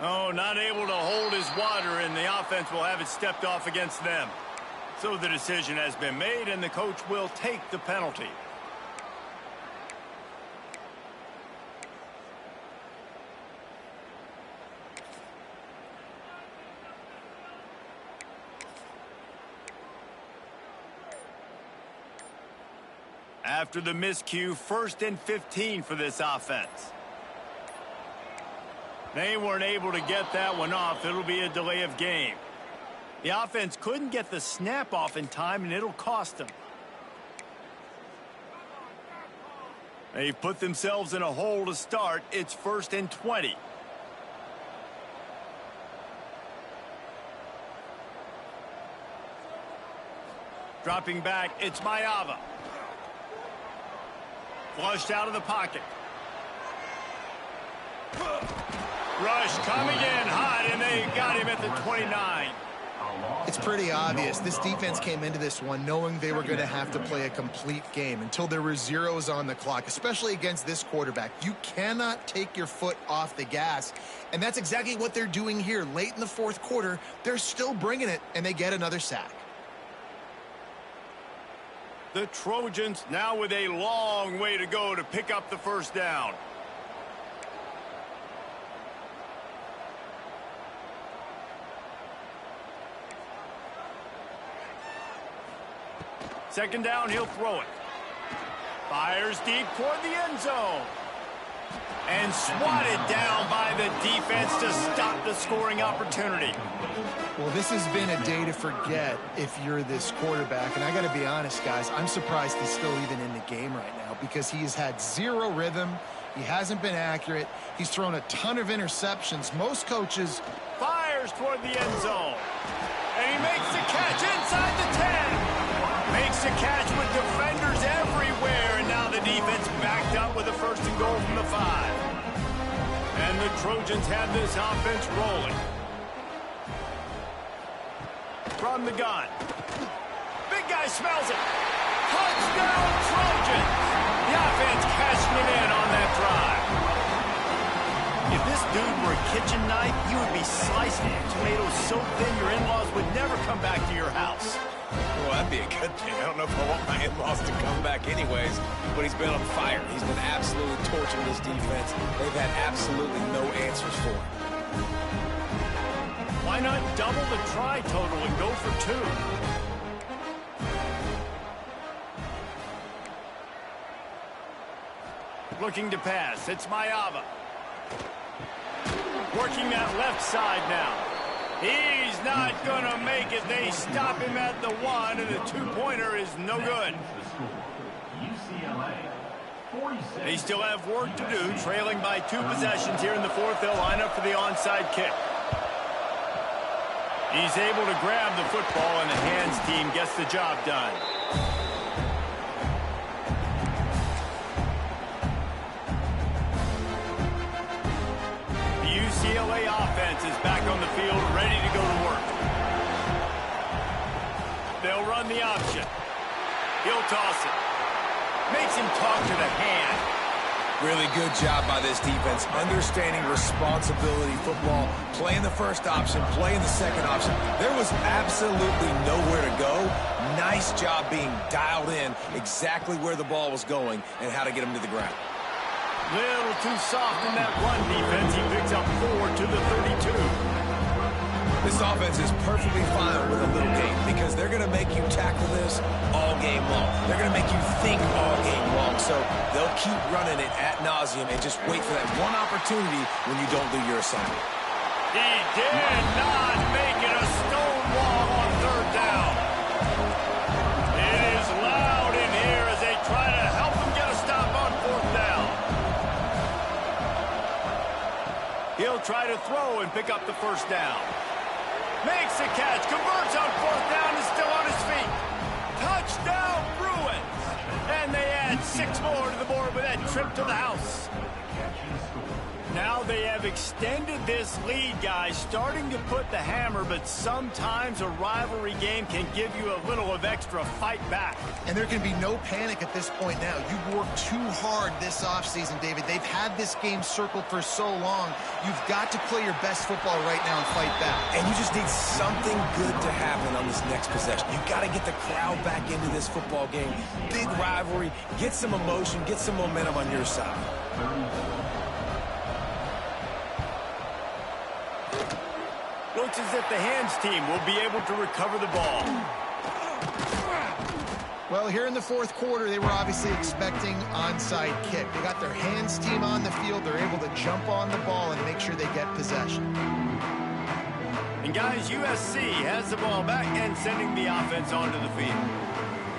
Oh, not able to hold his water, and the offense will have it stepped off against them. So the decision has been made, and the coach will take the penalty. After the miscue, 1st and 15 for this offense. They weren't able to get that one off. It'll be a delay of game. The offense couldn't get the snap off in time, and it'll cost them. They've put themselves in a hole to start. It's 1st and 20. Dropping back, it's Mayava. Flushed out of the pocket. Rush coming in hot, and they got him at the 29. It's pretty obvious. This defense came into this one knowing they were going to have to play a complete game until there were zeros on the clock, especially against this quarterback. You cannot take your foot off the gas, and that's exactly what they're doing here. Late in the fourth quarter, they're still bringing it, and they get another sack. The Trojans now with a long way to go to pick up the first down. Second down, he'll throw it. Fires deep toward the end zone. And swatted down by the defense to stop the scoring opportunity. Well, this has been a day to forget if you're this quarterback. And I got to be honest, guys, I'm surprised he's still even in the game right now because he has had zero rhythm. He hasn't been accurate. He's thrown a ton of interceptions. Most coaches... Fires toward the end zone. And he makes the catch inside the 10. Makes the catch with defenders everywhere, and now the defense backed up with a 1st and goal from the 5. And the Trojans have this offense rolling. From the gun. Big guy smells it. Touchdown, Trojans! The offense cashing it in on that drive. If this dude were a kitchen knife, you would be slicing tomatoes so thin your in-laws would never come back to your house. Well, that'd be a good thing. I don't know if I want my in-laws to come back anyways, but he's been on fire. He's been absolutely torching this defense. They've had absolutely no answers for him. Why not double the try total and go for 2? Looking to pass. It's Mayava. Working that left side now. He's not going to make it. They stop him at the 1, and the 2-pointer is no good. They still have work to do, trailing by 2 possessions here in the 4th. They'll line up for the onside kick. He's able to grab the football, and the hands team gets the job done. UCLA offense is back on the field, ready to go to work. They'll run the option. He'll toss it. Makes him talk to the hand. Really good job by this defense, understanding responsibility football, playing the first option, playing the second option. There was absolutely nowhere to go. Nice job being dialed in exactly where the ball was going and how to get him to the ground. Little too soft in that run defense. He picks up 4 to the 32. This offense is perfectly fine with a little game because they're going to make you tackle this all game long. They're going to make you think all game long. So they'll keep running it ad nauseum and just wait for that one opportunity when you don't do your assignment. He did not make it a stone wall on 3rd down. It is loud in here as they try to help him get a stop on 4th down. He'll try to throw and pick up the 1st down. Makes the catch, converts on 4th down, is still on his feet. Touchdown, Bruins! And they add 6 more to the board with that trip to the house. Now they have extended this lead, guys, starting to put the hammer, but sometimes a rivalry game can give you a little of extra fight back. And there can be no panic at this point now. You've worked too hard this offseason, David. They've had this game circled for so long. You've got to play your best football right now and fight back. And you just need something good to happen on this next possession. You've got to get the crowd back into this football game. Big rivalry. Get some emotion. Get some momentum on your side. Looks as if the hands team will be able to recover the ball. Well, here in the 4th quarter, they were obviously expecting onside kick. They got their hands team on the field. They're able to jump on the ball and make sure they get possession. And guys, USC has the ball back and sending the offense onto the field.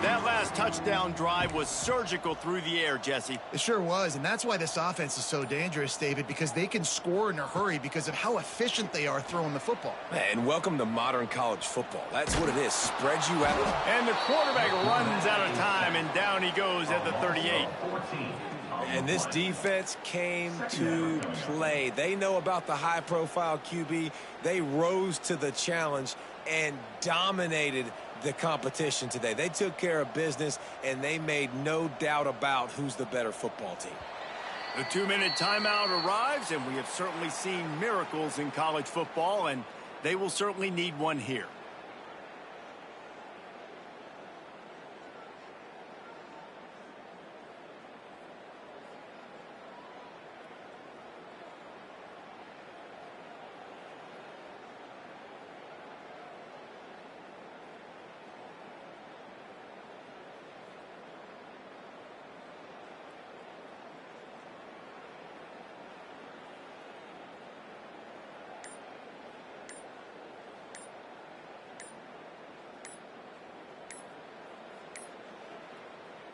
That last touchdown drive was surgical through the air, Jesse. It sure was, and that's why this offense is so dangerous, David, because they can score in a hurry because of how efficient they are throwing the football. And welcome to modern college football. That's what it is. Spread you out. And the quarterback runs out of time, and down he goes at the 38. And this defense came to play. They know about the high-profile QB. They rose to the challenge and dominated the competition today. They took care of business, and they made no doubt about who's the better football team. The 2-minute timeout arrives, and we have certainly seen miracles in college football, and they will certainly need one here.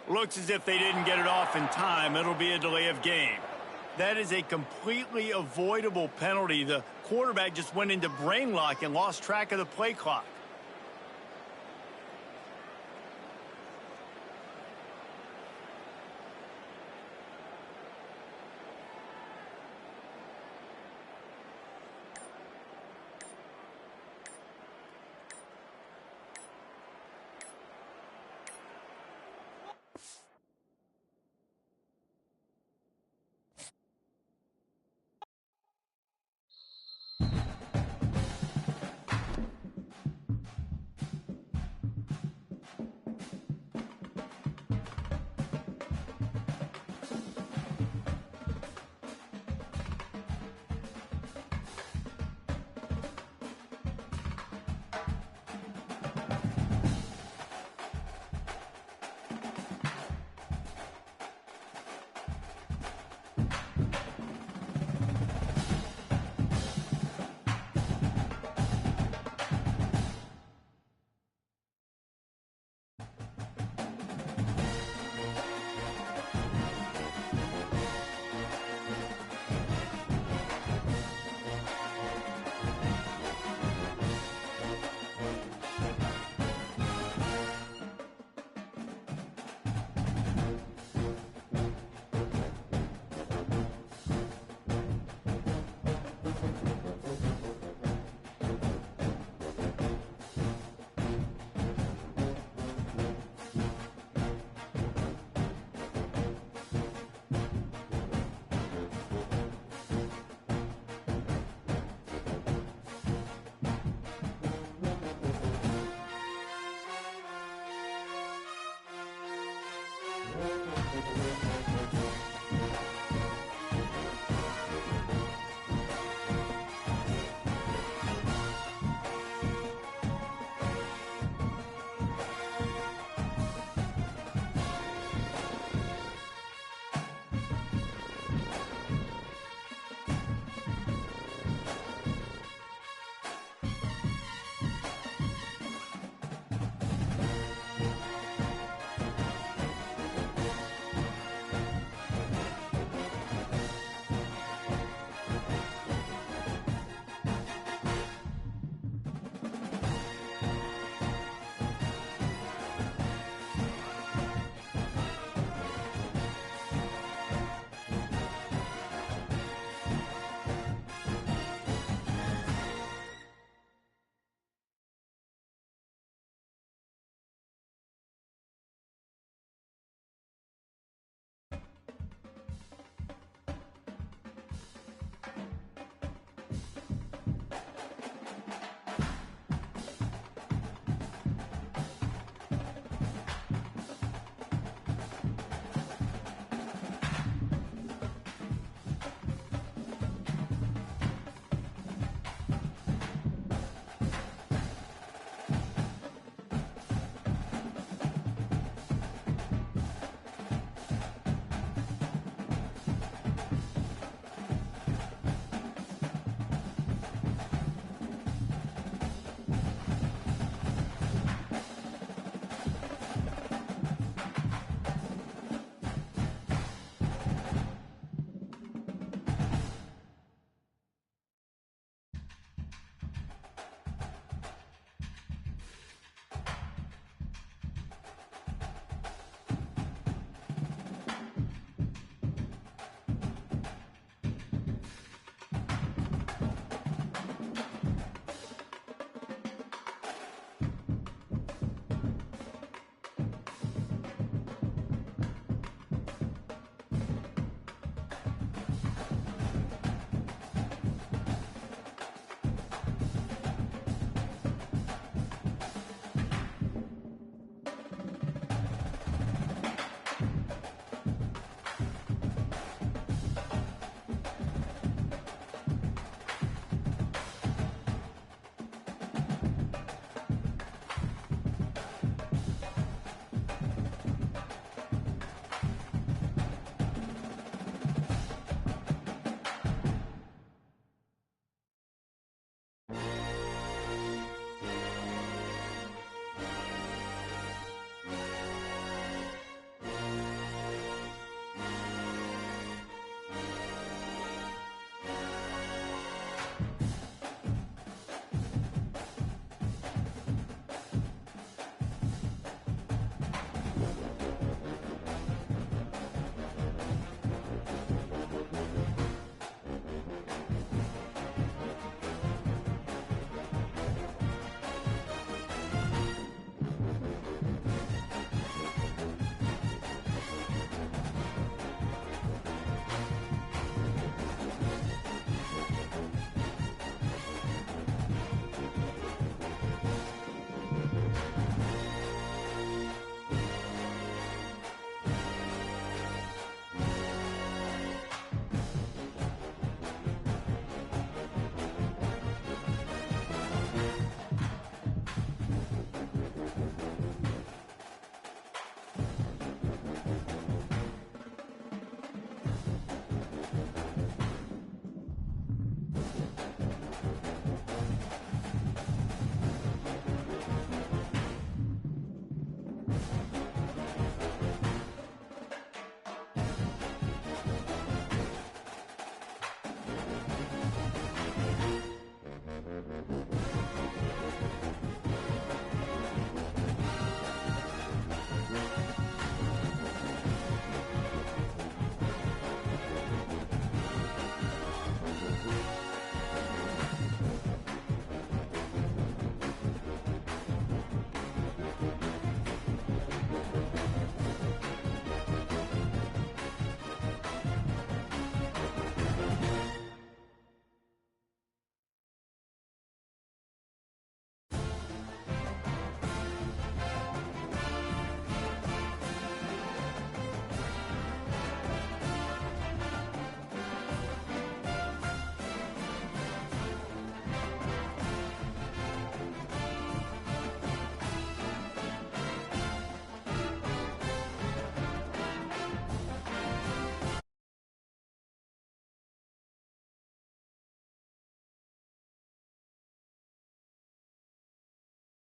Looks as if they didn't get it off in time. It'll be a delay of game. That is a completely avoidable penalty. The quarterback just went into brain lock and lost track of the play clock.